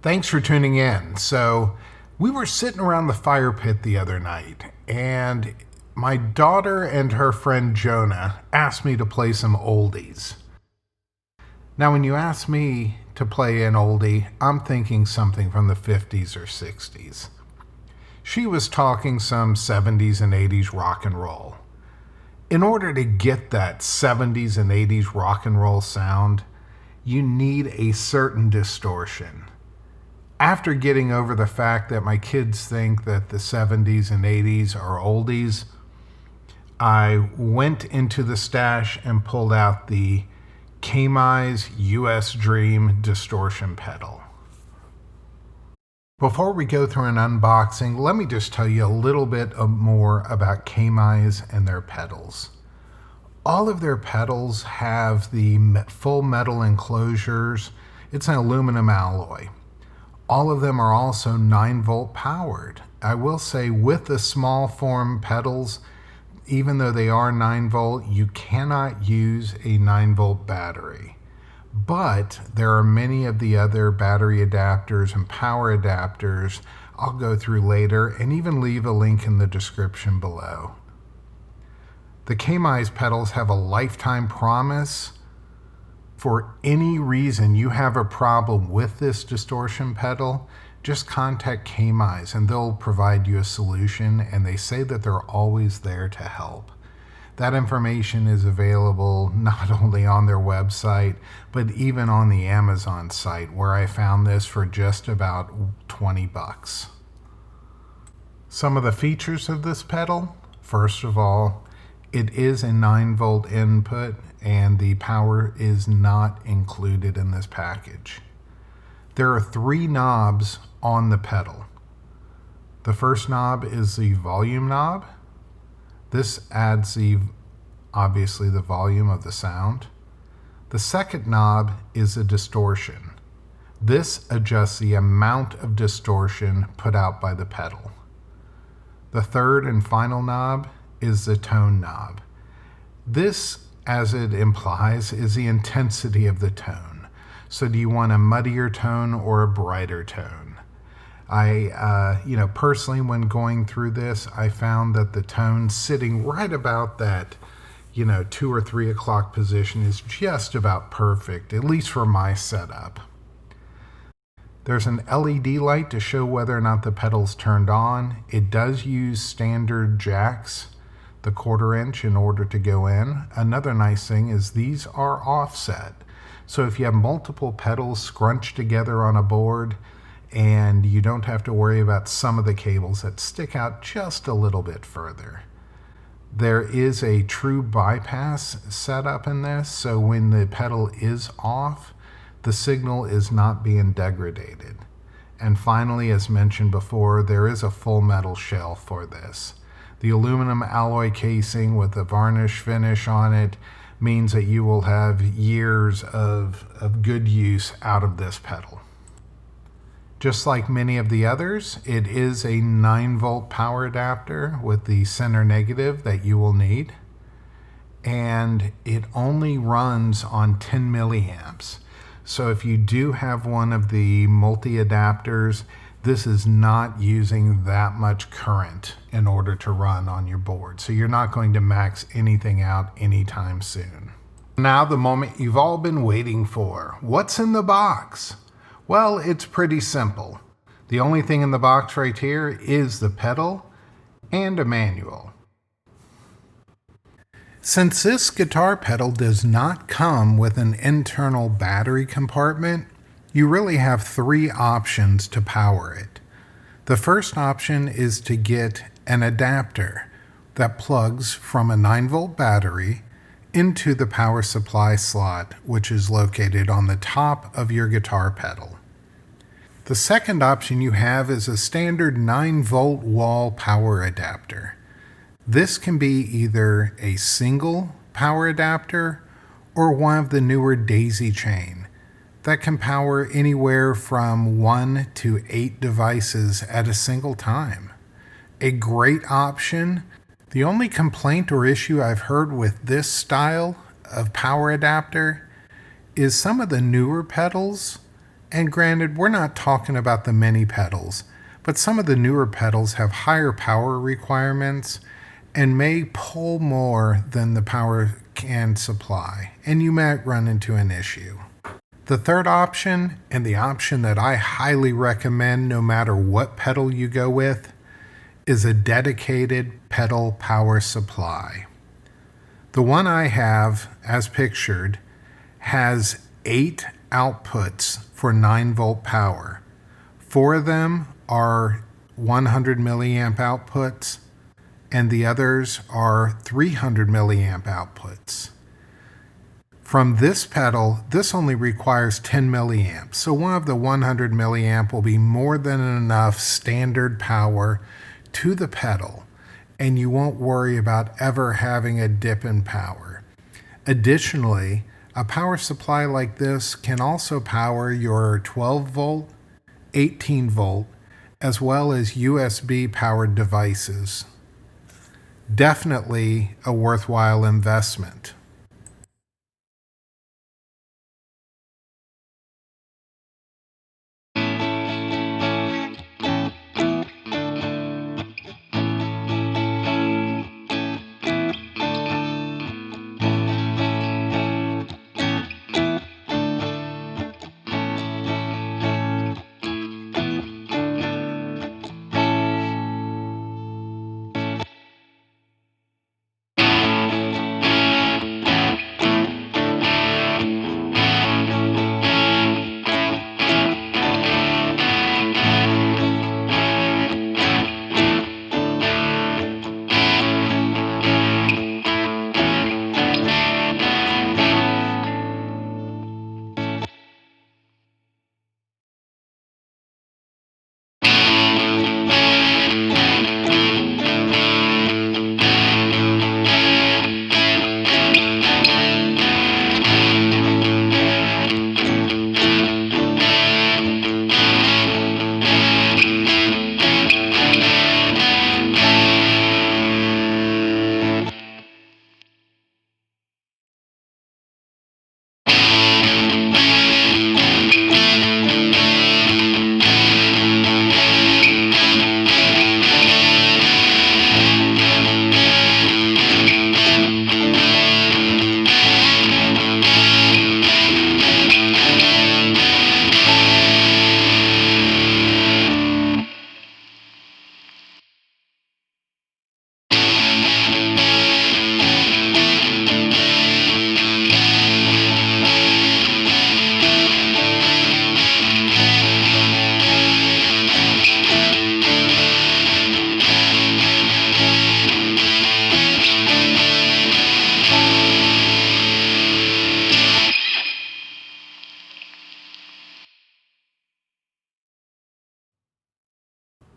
Thanks for tuning in. So, we were sitting around the fire pit the other night, and my daughter and her friend Jonah asked me to play some oldies. Now, when you ask me to play an oldie, I'm thinking something from the 50s or 60s. She was talking some 70s and 80s rock and roll. In order to get that 70s and 80s rock and roll sound, you need a certain distortion. After getting over the fact that my kids think that the 70s and 80s are oldies, I went into the stash and pulled out the Kmise US Dream distortion pedal. Before we go through an unboxing, let me just tell you a little bit more about Kmise and their pedals. All of their pedals have the full metal enclosures. It's an aluminum alloy. All of them are also 9-volt powered. I will say with the small form pedals, even though they are 9-volt, you cannot use a 9-volt battery. But there are many of the other battery adapters and power adapters I'll go through later and even leave a link in the description below. The Kmise pedals have a lifetime promise. For any reason you have a problem with this distortion pedal, just contact Kmise and they'll provide you a solution, and they say that they're always there to help. That information is available not only on their website, but even on the Amazon site, where I found this for just about $20. Some of the features of this pedal: first of all, it is a 9-volt input, and the power is not included in this package. There are 3 knobs on the pedal. The first knob is the volume knob. This adds obviously the volume of the sound. The second knob is a distortion. This adjusts the amount of distortion put out by the pedal. The third and final knob is the tone knob. This, as it implies, is the intensity of the tone. So do you want a muddier tone or a brighter tone? Personally, when going through this, I found that the tone sitting right about that, 2 or 3 o'clock position is just about perfect, at least for my setup. There's an LED light to show whether or not the pedal's turned on. It does use standard jacks, the 1/4 inch, in order to go in. Another nice thing is these are offset. So if you have multiple pedals scrunched together on a board, and you don't have to worry about some of the cables that stick out just a little bit further. There is a true bypass setup in this, so when the pedal is off, the signal is not being degraded. And finally, as mentioned before, there is a full metal shell for this. The aluminum alloy casing with the varnish finish on it means that you will have years of good use out of this pedal. Just like many of the others, it is a 9-volt power adapter with the center negative that you will need. And it only runs on 10 milliamps. So if you do have one of the multi-adapters, this is not using that much current in order to run on your board. So you're not going to max anything out anytime soon. Now the moment you've all been waiting for. What's in the box? Well, it's pretty simple. The only thing in the box right here is the pedal and a manual. Since this guitar pedal does not come with an internal battery compartment, you really have 3 options to power it. The first option is to get an adapter that plugs from a 9-volt battery into the power supply slot, which is located on the top of your guitar pedal. The second option you have is a standard 9-volt wall power adapter. This can be either a single power adapter or one of the newer daisy chain that can power anywhere from 1 to 8 devices at a single time. A great option. The only complaint or issue I've heard with this style of power adapter is some of the newer pedals And granted, we're not talking about the mini pedals, but some of the newer pedals have higher power requirements and may pull more than the power can supply, and you might run into an issue. The third option, and the option that I highly recommend no matter what pedal you go with, is a dedicated pedal power supply. The one I have, as pictured, has 8 outputs for 9-volt power. 4 of them are 100 milliamp outputs, and the others are 300 milliamp outputs. From this pedal, this only requires 10 milliamps, so one of the 100 milliamp will be more than enough standard power to the pedal, and you won't worry about ever having a dip in power. Additionally, a power supply like this can also power your 12 volt, 18 volt, as well as USB powered devices. Definitely a worthwhile investment.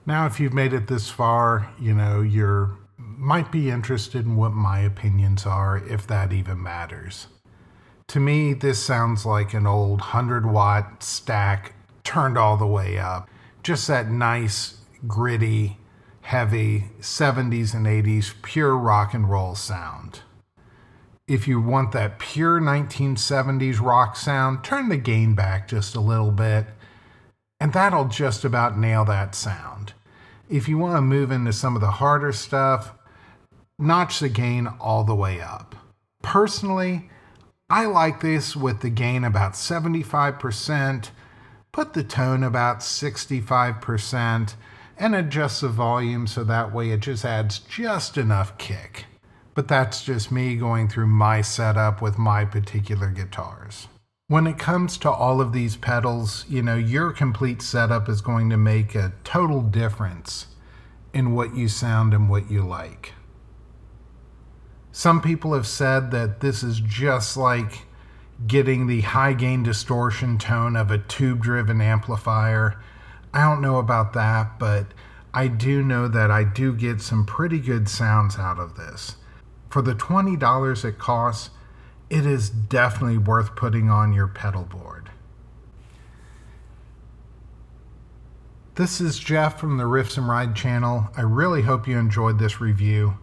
Now, if you've made it this far, you're might be interested in what my opinions are, if that even matters. To me, this sounds like an old 100-watt stack turned all the way up. Just that nice, gritty, heavy 70s and 80s pure rock and roll sound. If you want that pure 1970s rock sound, turn the gain back just a little bit, and that'll just about nail that sound. If you want to move into some of the harder stuff, notch the gain all the way up. Personally, I like this with the gain about 75%, put the tone about 65%, and adjust the volume so that way it just adds just enough kick. But that's just me going through my setup with my particular guitars. When it comes to all of these pedals, your complete setup is going to make a total difference in what you sound and what you like. Some people have said that this is just like getting the high gain distortion tone of a tube-driven amplifier. I don't know about that, but I do know that I do get some pretty good sounds out of this. For the $20 it costs, it is definitely worth putting on your pedal board. This is Jeff from the Riffs and Ride channel. I really hope you enjoyed this review.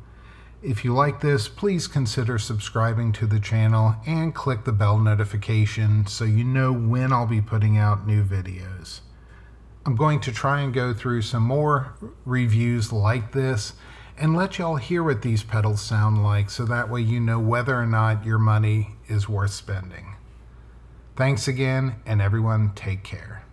If you like this, please consider subscribing to the channel and click the bell notification so you know when I'll be putting out new videos. I'm going to try and go through some more reviews like this and let y'all hear what these pedals sound like so that way you know whether or not your money is worth spending. Thanks again, and everyone take care.